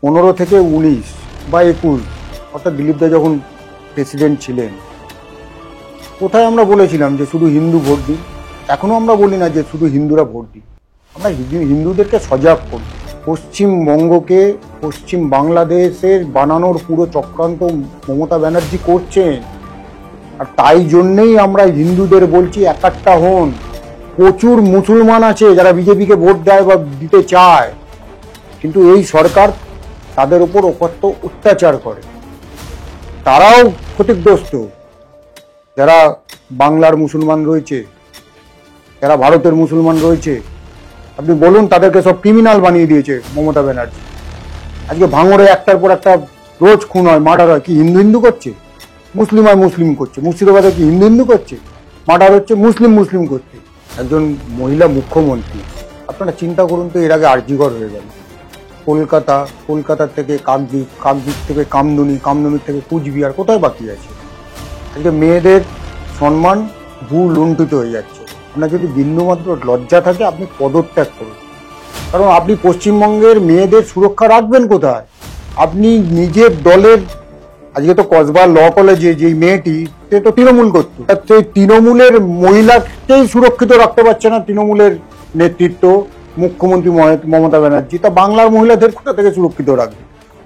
15 থেকে 19 বা 21 অর্থাৎ দিলীপ দা যখন প্রেসিডেন্ট ছিলেন, কোথায় আমরা বলেছিলাম যে শুধু হিন্দু ভোট দিন? এখনো আমরা বলি না যে শুধু হিন্দুরা ভোট দিন, আমরা হিন্দুদেরকে সজাগ করি। পশ্চিমবঙ্গকে পশ্চিম বাংলাদেশের বানানোর পুরো চক্রান্ত মমতা ব্যানার্জি করছেন। আর তাই জন্যেই আমরা হিন্দুদের বলছি একাট্টা হন। প্রচুর মুসলমান আছে যারা বিজেপিকে ভোট দেয় বা দিতে চায়, কিন্তু এই সরকার তাদের উপর অত্যাচার করে। তারাও ক্ষতিগ্রস্ত। যারা বাংলার মুসলমান রয়েছে, যারা ভারতের মুসলমান রয়েছে, আপনি বলুন, তাদেরকে সব ক্রিমিনাল বানিয়ে দিয়েছে মমতা ব্যানার্জি। আজকে ভাঙড়ে একটার পর একটা রোজ খুন হয়, মার্ডার হয়। কি হিন্দু হিন্দু করছে? মুসলিম আর মুসলিম করছে। মুর্শিদাবাদে কি হিন্দু হিন্দু করছে? মার্ডার হচ্ছে মুসলিম মুসলিম করছে। একজন মহিলা মুখ্যমন্ত্রী, আপনারা চিন্তা করুন তো, এর আগে আরজিগড় হয়ে গেল। কলকাতার থেকে কাকদ্বীপ, কাকদ্বীপ থেকে কামদুনি, কামদুনির থেকে কুচবিহার, কোথায় বাকি আছে? আজকে মেয়েদের সম্মান লুণ্ঠিত হয়ে যাচ্ছে। আপনার যদি বিন্দুমাত্র লজ্জা থাকে, আপনি পদত্যাগ করুন। কারণ আপনি পশ্চিমবঙ্গের মেয়েদের সুরক্ষা রাখবেন কোথায়? আপনি নিজের দলের, আজকে তো কসবা ল কলেজে যে মেয়েটি, সে তো তৃণমূল করতো, সেই তৃণমূলের মহিলাকেই সুরক্ষিত রাখতে পারছে না তৃণমূলের নেতৃত্ব, মুখ্যমন্ত্রী মমতা ব্যানার্জি। তা বাংলার মহিলাদের কোথা থেকে সুরক্ষিত রাখবে?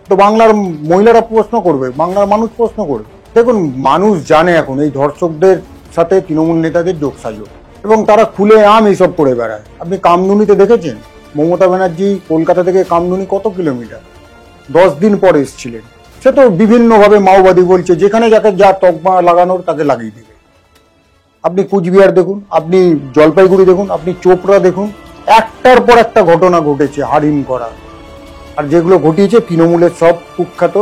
তো বাংলার মহিলারা প্রশ্ন করবে, বাংলার মানুষ প্রশ্ন করবে। দেখুন, মানুষ জানে এখন এই ধর্ষকদের সাথে তৃণমূল নেতাদের যোগসাযোগ, এবং তারা খুলে এইসব করে বেড়ায়। আপনি কামদুনিতে দেখেছেন? মমতা ব্যানার্জি কলকাতা থেকে কামদুনি কত কিলোমিটার? 10 দিন পর এসেছিলেন। সে তো বিভিন্নভাবে মাওবাদী বলছে, যেখানে যাকে যা তকমা লাগানোর তাকে লাগিয়ে দিবে। আপনি কুচবিহার দেখুন, আপনি জলপাইগুড়ি দেখুন, আপনি চোপড়া দেখুন, একটার পর একটা ঘটনা ঘটেছে হারিম করা। আর যেগুলো ঘটিয়েছে তৃণমূলের সব কুখ্যাত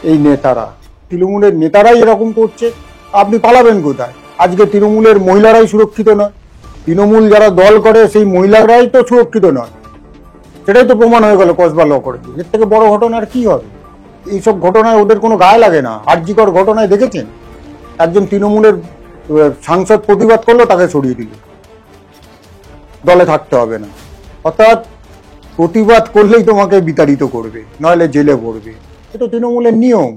এই নেতারা। তৃণমূলের নেতারাই এরকম করছে, আপনি পালাবেন কোথায়? আজকে তৃণমূলের মহিলারাই সুরক্ষিত নয়। তৃণমূল যারা দল করে সেই মহিলারাই তো সুরক্ষিত নয়। সেটাই তো প্রমাণ হয়ে গেল কসবা ল করে। এর থেকে বড় ঘটনা আর কি হবে? এইসব ঘটনায় ওদের কোনো গায়ে লাগে না। আরজিকর ঘটনায় দেখেছেন, একজন তৃণমূলের সাংসদ প্রতিবাদ করলো, তাকে সরিয়ে দিল, দলে থাকতে হবে না। অর্থাৎ প্রতিবাদ করলেই তোমাকে বিতাড়িত করবে, নইলে জেলে ভরবে। এটা তৃণমূলের নিয়ম।